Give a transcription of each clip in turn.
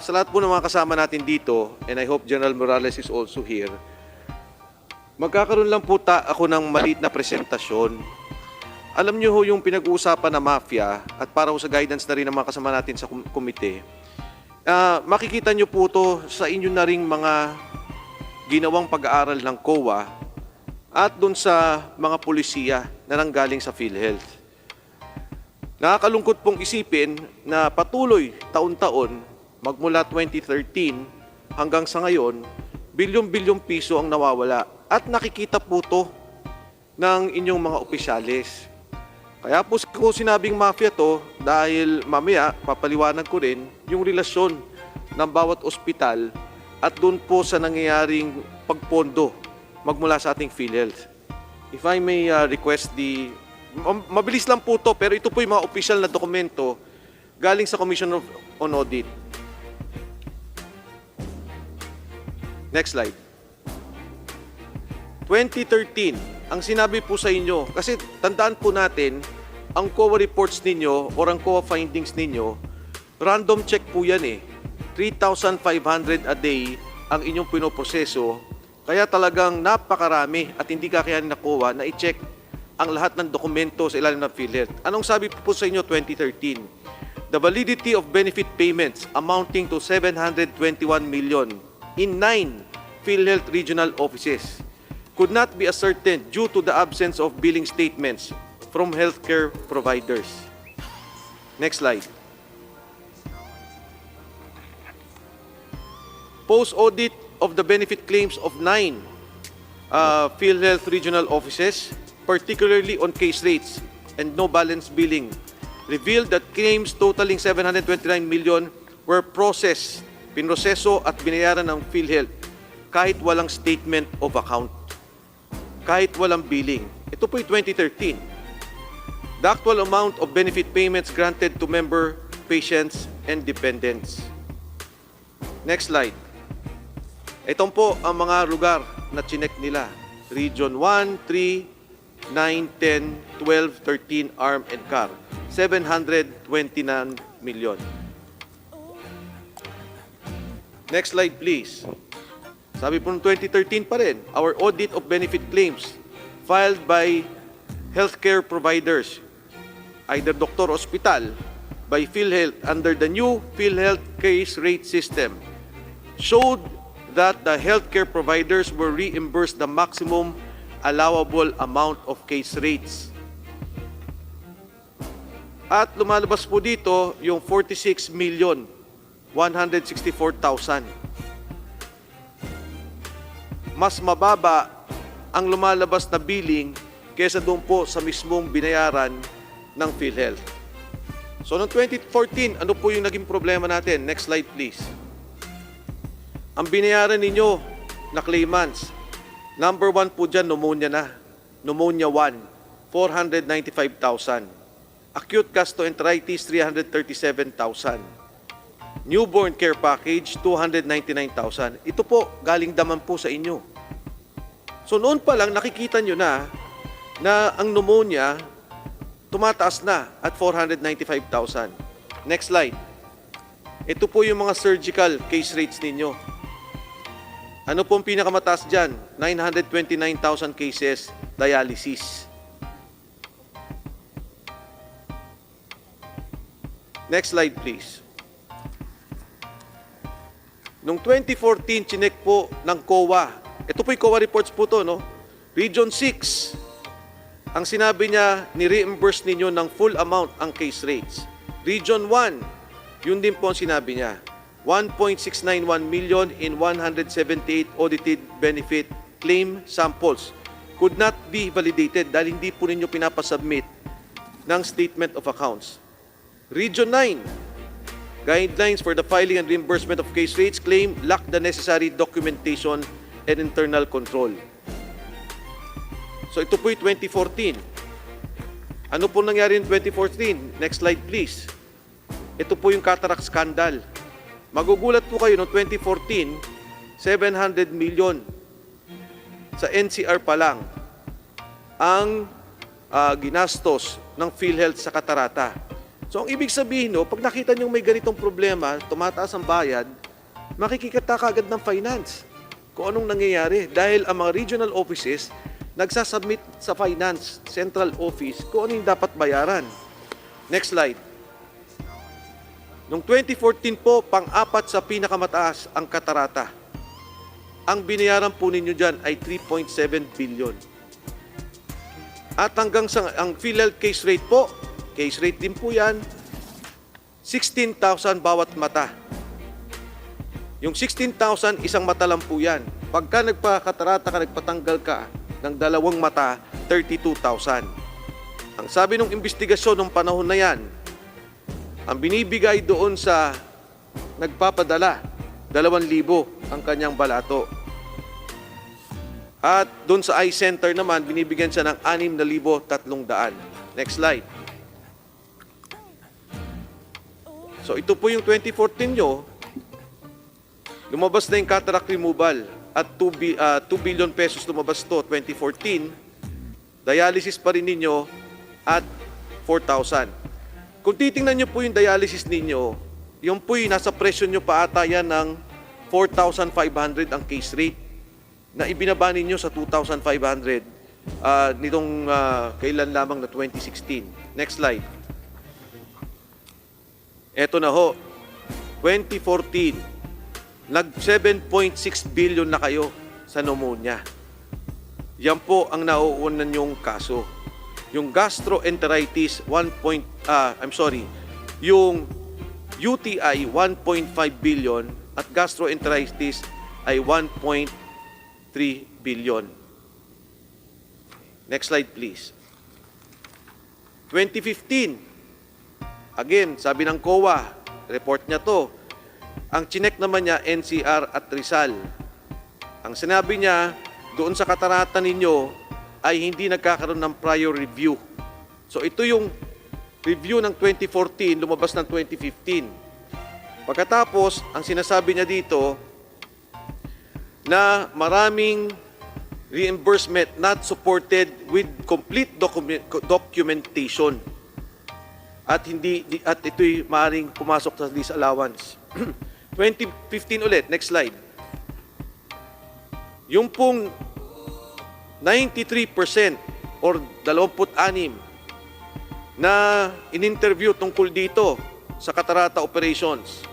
Sa lahat po ng mga kasama natin dito, and I hope General Morales is also here, magkakaroon lang po ako ng maliit na presentasyon. Alam niyo ho yung pinag-uusapan na mafia at para ho sa guidance na rin ng mga kasama natin sa komite, makikita niyo po to sa inyo na ring mga ginawang pag-aaral ng COA at dun sa mga pulisiya na nanggaling sa PhilHealth. Nakakalungkot pong isipin na patuloy taon-taon magmula 2013 hanggang sa ngayon, bilyong-bilyong piso ang nawawala at nakikita po to ng inyong mga opisyalis. Kaya po ko sinabing mafia to dahil mamaya papaliwanag ko rin yung relasyon ng bawat ospital at doon po sa nangyayaring pagpondo magmula sa ating PhilHealth. If I may request mabilis lang po to pero ito po yung mga opisyal na dokumento galing sa Commission on Audit. Next slide. 2013, ang sinabi po sa inyo, kasi tandaan po natin, ang COA reports ninyo or ang COA findings ninyo, random check po yan eh. 3,500 a day ang inyong pinoproseso, kaya talagang napakarami at hindi kakayanin na COA na i-check ang lahat ng dokumento sa ilalim ng PhilHealth. Anong sabi po sa inyo 2013? The validity of benefit payments amounting to 721 million in 9 PhilHealth regional offices could not be ascertained due to the absence of billing statements from healthcare providers. Next slide. Post-audit of the benefit claims of 9 PhilHealth regional offices, particularly on case rates and no balance billing, revealed that claims totaling 729 million were processed, pinroseso at binayaran ng PhilHealth kahit walang statement of account, kahit walang billing. Ito po yung 2013. The actual amount of benefit payments granted to member, patients, and dependents. Next slide. Itong po ang mga lugar na chinek nila. Region 1, 3, 9, 10, 12, 13, arm and car. 729 million. Next slide please. Sabi po ng 2013 pa rin, our audit of benefit claims filed by healthcare providers, either doctor or hospital, by PhilHealth under the new PhilHealth case rate system showed that the healthcare providers were reimbursed the maximum allowable amount of case rates. At lumalabas po dito yung 46,164,000. Mas mababa ang lumalabas na billing kaysa doon po sa mismong binayaran ng PhilHealth. So noong 2014, ano po yung naging problema natin? Next slide please. Ang binayaran ninyo na claimants, number 1 po dyan, pneumonia na. Pneumonia 1, 495,000. Acute gastroenteritis, 337,000. Newborn care package, 299,000. Ito po, galing daman po sa inyo. So noon pa lang, nakikita nyo na ang pneumonia tumataas na at 495,000. Next slide. Ito po yung mga surgical case rates ninyo. Ano po ang pinakamataas dyan? 929,000 cases, dialysis. Next slide please. Noong 2014, chinek po ng COA. Ito po yung COA reports po to, no? Region 6, ang sinabi niya, ni-reimburse ninyo ng full amount ang case rates. Region 1, yun din po ang sinabi niya. 1.691 million in 178 audited benefit claim samples could not be validated dahil hindi po ninyo pinapasubmit ng statement of accounts. Region 9, guidelines for the filing and reimbursement of case rates claim lack the necessary documentation and internal control. So ito po yung 2014. Ano po nangyari in 2014? Next slide please. Ito po yung cataract scandal. Magugulat po kayo noong 2014, 700 million sa NCR pa lang ang ginastos ng PhilHealth sa katarata. So, ang ibig sabihin, no, pag nakita nyo may ganitong problema, tumataas ang bayad, makikita kagad ng finance kung anong nangyayari. Dahil ang mga regional offices, nagsasubmit sa finance, central office, kung ano yung dapat bayaran. Next slide. Noong 2014 po, pang-apat sa pinakamataas ang katarata. Ang binayaran po ninyo dyan ay 3.7 billion. At hanggang sa ang PhilHealth case rate po, case rate din po yan, 16,000 bawat mata. Yung 16,000, isang mata lang po yan. Pagka nagpakatarata ka, nagpatanggal ka ng dalawang mata, 32,000. Ang sabi ng investigasyon ng panahon na yan, ang binibigay doon sa nagpapadala, 2,000 ang kanyang balato. At doon sa eye center naman, binibigyan siya ng 6,300. Next slide. So ito po yung 2014 nyo. Lumabas na yung cataract removal at 2 billion pesos lumabas to 2014. Dialysis pa rin ninyo at 4,000. Kung titingnan nyo po yung dialysis ninyo, yung po yung nasa presyo nyo pa ata yan ng 4,500 ang case rate na ibinaba ninyo sa 2,500 nitong kailan lamang na 2016. Next slide. Eto na ho, 2014, nag 7.6 billion na kayo sa pneumonia. Yan po ang nauunan yung kaso. Yung gastroenteritis, yung UTI, 1.5 billion at gastroenteritis ay 1.3 billion. Next slide, please. 2015, again, sabi ng COA, report niya to, ang chinek naman niya NCR at Rizal. Ang sinabi niya, doon sa katarata ninyo, ay hindi nagkakaroon ng prior review. So ito yung review ng 2014, lumabas ng 2015. Pagkatapos, ang sinasabi niya dito, na maraming reimbursement not supported with complete documentation. At ito'y maaaring pumasok sa disallowance. 2015 ulit, next slide. Yung pong 93% or 26 na in-interview tungkol dito sa catarata operations.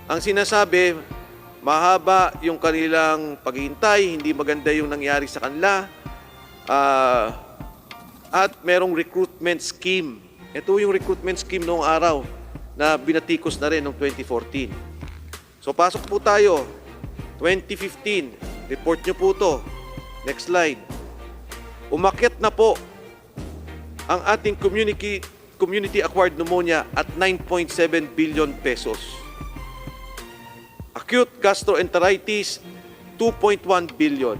Ang sinasabi, mahaba yung kanilang paghihintay, hindi maganda yung nangyari sa kanila, at merong recruitment scheme. Ito yung recruitment scheme noong araw na binatikos na rin noong 2014. So pasok po tayo, 2015, report nyo po to. Next slide. Umakyat na po ang ating community-acquired pneumonia at 9.7 billion pesos. Acute gastroenteritis, 2.1 billion.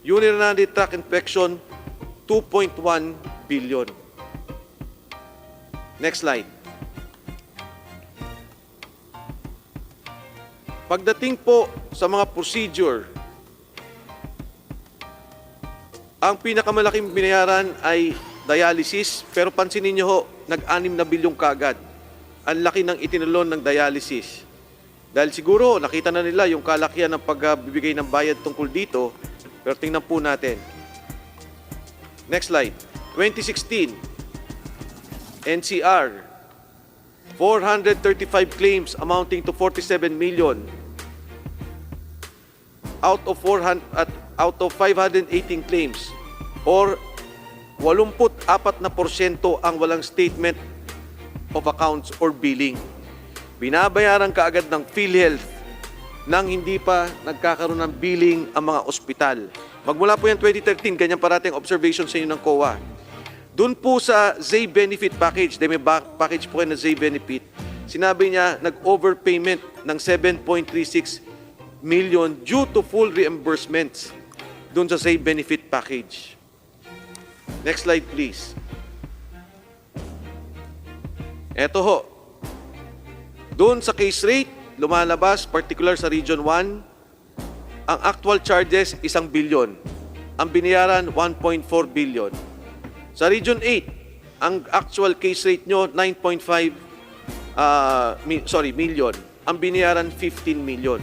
Urinary tract infection, 2.1 billion. Next slide. Pagdating po sa mga procedure, ang pinakamalaking binayaran ay dialysis, pero pansinin niyo ho, nag-6 na bilyong kagad. Ang laki ng itinulon ng dialysis. Dahil siguro nakita na nila yung kalakihan ng pagbibigay ng bayad tungkol dito, pero tingnan po natin. Next slide. 2016, NCR, 435 claims amounting to 47 million out of 518 claims, or 84% ang walang statement of accounts or billing. Binabayaran kaagad ng PhilHealth nang hindi pa nagkakaroon ng billing ang mga ospital. Magmula po yan 2013, ganyan parating observation sa inyo ng COA. Doon po sa ZAY Benefit Package, may package po kayo na ZAY Benefit, sinabi niya nag-overpayment ng 7.36 million due to full reimbursements doon sa ZAY Benefit Package. Next slide, please. Eto ho. Doon sa case rate, lumalabas, particular sa Region 1, ang actual charges, 1 billion. Ang binayaran, 1.4 billion. Sa Region 8, ang actual case rate nyo, 9.5 million. Ang binayaran 15 million.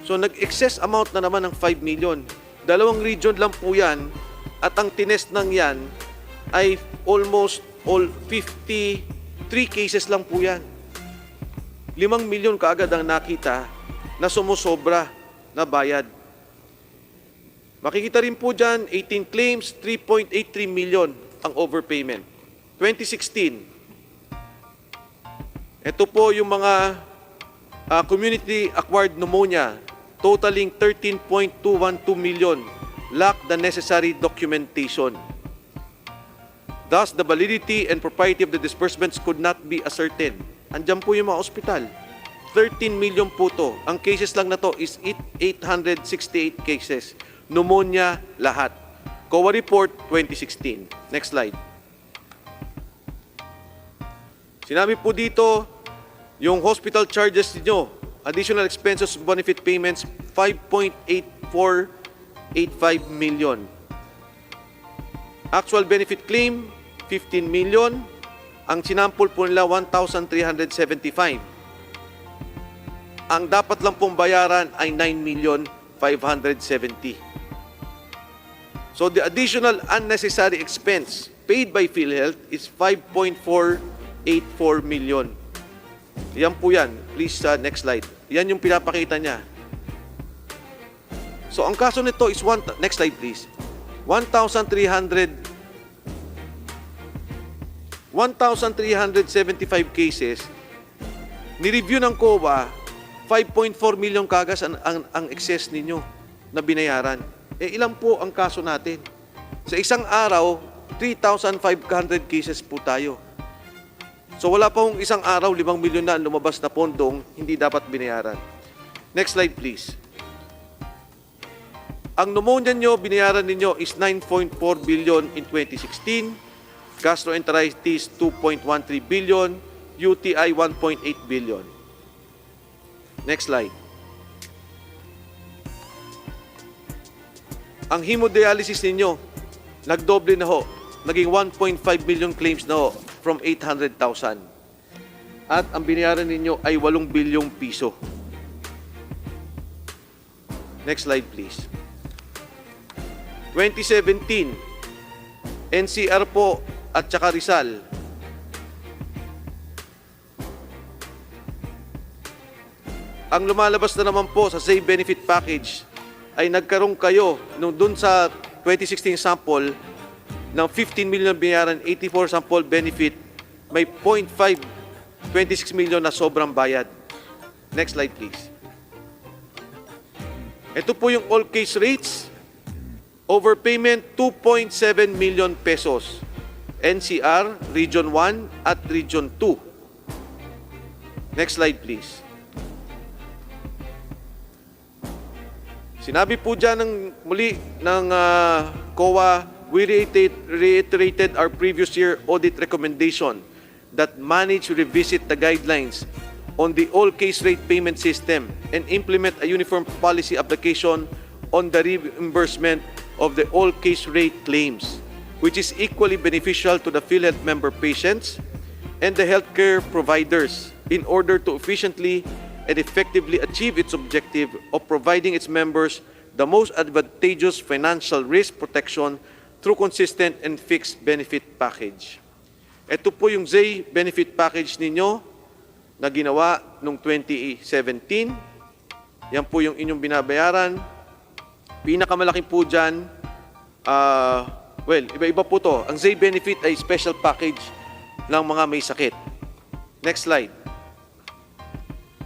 So nag-excess amount na naman ng 5 million. Dalawang region lang po yan at ang tinest ng yan ay almost all 53 cases lang po yan. 5 milyon kaagad ang nakita na sumusobra na bayad. Makikita rin po dyan, 18 claims, 3.83 million ang overpayment. 2016, ito po yung mga community-acquired pneumonia totaling 13.212 million lack the necessary documentation. Thus, the validity and propriety of the disbursements could not be ascertained. Andyan po yung mga ospital. 13 million po to. Ang cases lang na to is 868 cases. Pneumonia lahat. COA report 2016. Next slide. Sinabi po dito, yung hospital charges niyo, additional expenses benefit payments, 5.8485 million. Actual benefit claim, 15 million. Ang sinample po nila, 1,375. Ang dapat lang pong bayaran ay 9,570,000. So the additional unnecessary expense paid by PhilHealth is 5.484 million. Yan po yan. Please, next slide. Yan yung pinapakita niya. So ang kaso nito is, next slide please, 1,375 cases. Ni-review ng COA, 5.4 million kagas ang excess ninyo na binayaran. Ilan po ang kaso natin? Sa isang araw, 3,500 cases po tayo. So wala pa hong isang araw, 5 milyon na lumabas na pondong hindi dapat binayaran. Next slide please. Ang pneumonia nyo, binayaran ninyo is 9.4 billion in 2016. Gastroenteritis, 2.13 billion. UTI, 1.8 billion. Next slide. Ang hemodialysis ninyo, nagdoble na ho. Naging 1.5 million claims na ho from 800,000. At ang binayaran ninyo ay 8 bilyong piso. Next slide please. 2017, NCR po at saka Rizal. Ang lumalabas na naman po sa Say Benefit Package ay nagkaroon kayo nung dun sa 2016 sample ng 15 million binayaran, 84 sample benefit, may 0.5, 26 million na sobrang bayad. Next slide please. Ito po yung all case rates. Overpayment, 2.7 million pesos. NCR, Region 1 at Region 2. Next slide please. Sinabi po dyan muli ng COA, we reiterated our previous year audit recommendation that manage revisit the guidelines on the all case rate payment system and implement a uniform policy application on the reimbursement of the all case rate claims, which is equally beneficial to the PhilHealth member patients and the healthcare providers in order to efficiently and effectively achieve its objective of providing its members the most advantageous financial risk protection through consistent and fixed benefit package. Ito po yung Zay benefit package ninyo na ginawa noong 2017. Yan po yung inyong binabayaran. Pinakamalaki po dyan, iba-iba po to. Ang Zay benefit ay special package ng mga may sakit. Next slide.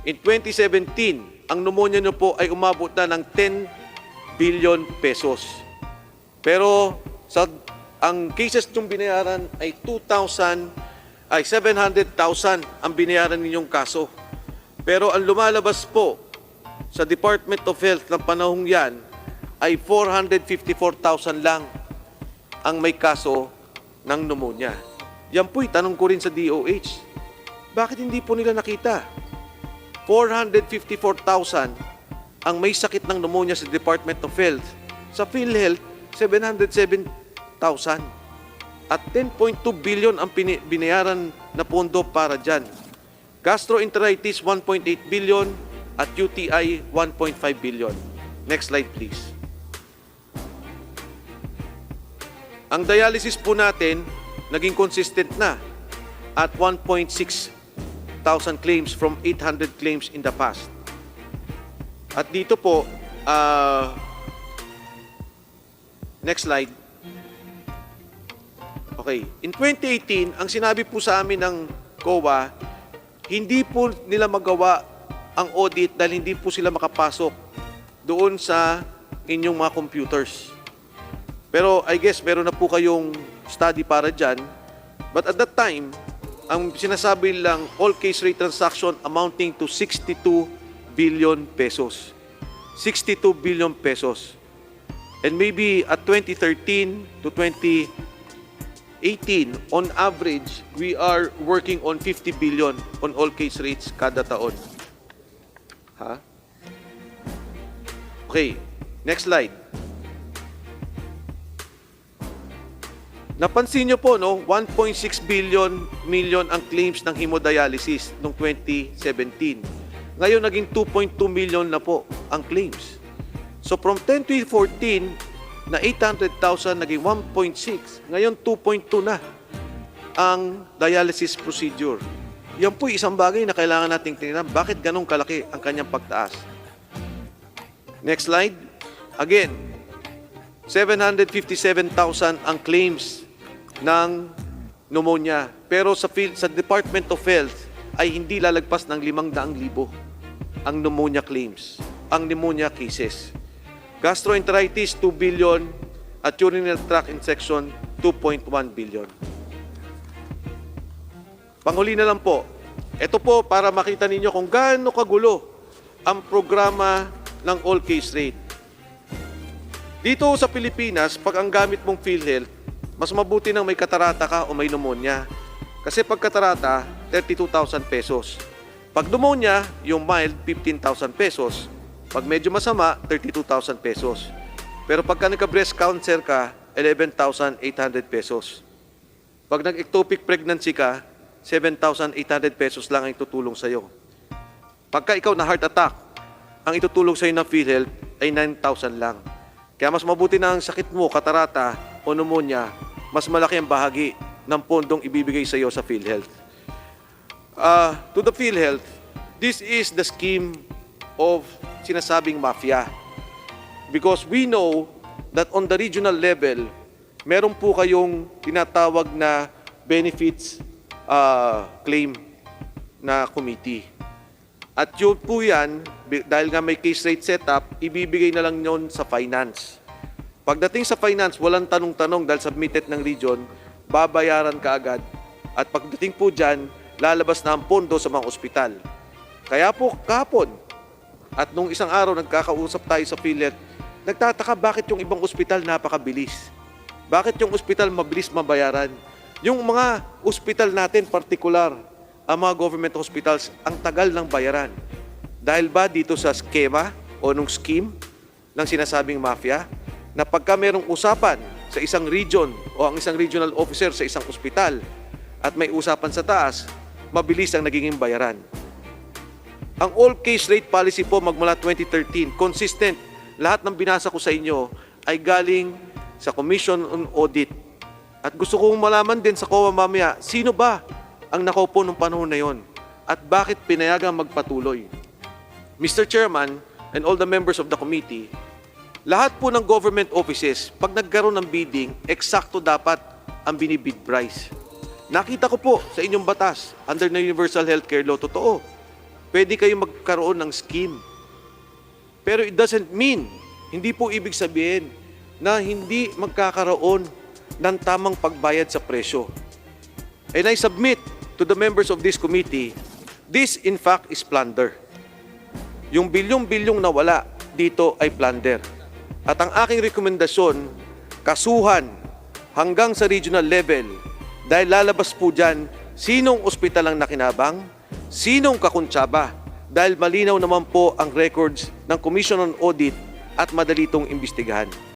In 2017, ang pneumonia nyo po ay umabot na ng 10 billion pesos. Pero ang cases nyung binayaran ay 700,000 ang binayaran ninyong kaso. Pero ang lumalabas po sa Department of Health ng panahong yan ay 454,000 lang ang may kaso ng pneumonia. Yan po'y tanong ko rin sa DOH. Bakit hindi po nila nakita? 454,000 ang may sakit ng pneumonia sa Department of Health. Sa PhilHealth, 707,000. At 10.2 billion ang binayaran na pondo para dyan. Gastroenteritis, 1.8 billion. At UTI, 1.5 billion. Next slide, please. Ang dialysis po natin, naging consistent na at 1.6 thousand claims from 800 claims in the past. At dito po, next slide. Okay. In 2018, ang sinabi po sa amin ng COA, hindi po nila magawa ang audit dahil hindi po sila makapasok doon sa inyong mga computers. Pero I guess meron na po kayong study para dyan. But at that time, ang sinasabi lang, all case rate transaction amounting to 62 billion pesos. 62 billion pesos. And maybe at 2013 to 2018, on average, we are working on 50 billion on all case rates kada taon. Ha? Okay, next slide. Napansin nyo po, no? 1.6 million ang claims ng hemodialysis noong 2017. Ngayon, naging 2.2 million na po ang claims. So, from 2014 na 800,000, naging 1.6. Ngayon, 2.2 na ang dialysis procedure. Yan po isang bagay na kailangan nating tingnan. Bakit ganong kalaki ang kanyang pagtaas? Next slide. Again, 757,000 ang claims ng pneumonia. Pero sa Department of Health ay hindi lalagpas ng 500,000 ang pneumonia claims, ang pneumonia cases. Gastroenteritis, 2 billion at urinary tract infection, 2.1 billion. Panghuli na lang po, ito po para makita ninyo kung gaano kagulo ang programa ng all case rate. Dito sa Pilipinas, pag ang gamit mong PhilHealth, mas mabuti nang may katarata ka o may pneumonia. Kasi pag katarata, 32,000 pesos. Pag pneumonia, yung mild, 15,000 pesos. Pag medyo masama, 32,000 pesos. Pero pagka nagka-breast cancer ka, 11,800 pesos. Pag nag-ectopic pregnancy ka, 7,800 pesos lang ang itutulong sa'yo. Pagka ikaw na heart attack, ang itutulong sa'yo ng PhilHealth ay 9,000 lang. Kaya mas mabuti na ang sakit mo, katarata o pneumonia, mas malaki ang bahagi ng pondong ibibigay sa'yo sa PhilHealth. To the PhilHealth, this is the scheme of sinasabing mafia. Because we know that on the regional level, meron po kayong tinatawag na benefits claim na committee. At yun po yan, dahil nga may case rate setup, ibibigay na lang yun sa finance. Pagdating sa finance, walang tanong-tanong dahil submitted ng region, babayaran ka agad. At pagdating po dyan, lalabas na ang pondo sa mga ospital. Kaya po kahapon, at nung isang araw nagkakausap tayo sa PhilHealth, nagtataka bakit yung ibang ospital napakabilis. Bakit yung ospital mabilis mabayaran? Yung mga ospital natin, particular, ang mga government hospitals, ang tagal ng bayaran. Dahil ba dito sa skema o nung scheme ng sinasabing mafia, na pagka merong usapan sa isang region o ang isang regional officer sa isang ospital at may usapan sa taas, mabilis ang nagiging bayaran. Ang all case rate policy po magmula 2013, consistent. Lahat ng binasa ko sa inyo ay galing sa Commission on Audit. At gusto kong malaman din sa COA mamaya, sino ba ang nakaupo ng panahon na yon? At bakit pinayagang magpatuloy? Mr. Chairman and all the members of the committee, lahat po ng government offices, pag nagkaroon ng bidding, eksakto dapat ang binibid price. Nakita ko po sa inyong batas, under the Universal Healthcare Law, totoo. Pwede kayong magkaroon ng scheme. Pero it doesn't mean, hindi po ibig sabihin na hindi magkakaroon ng tamang pagbayad sa presyo. And I submit to the members of this committee, this in fact is plunder. Yung bilyong-bilyong nawala dito ay plunder. At ang aking rekomendasyon, kasuhan hanggang sa regional level dahil lalabas po dyan sinong ospital ang nakinabang, sinong kakuntsaba dahil malinaw naman po ang records ng Commission on Audit at madali itong imbestigahan.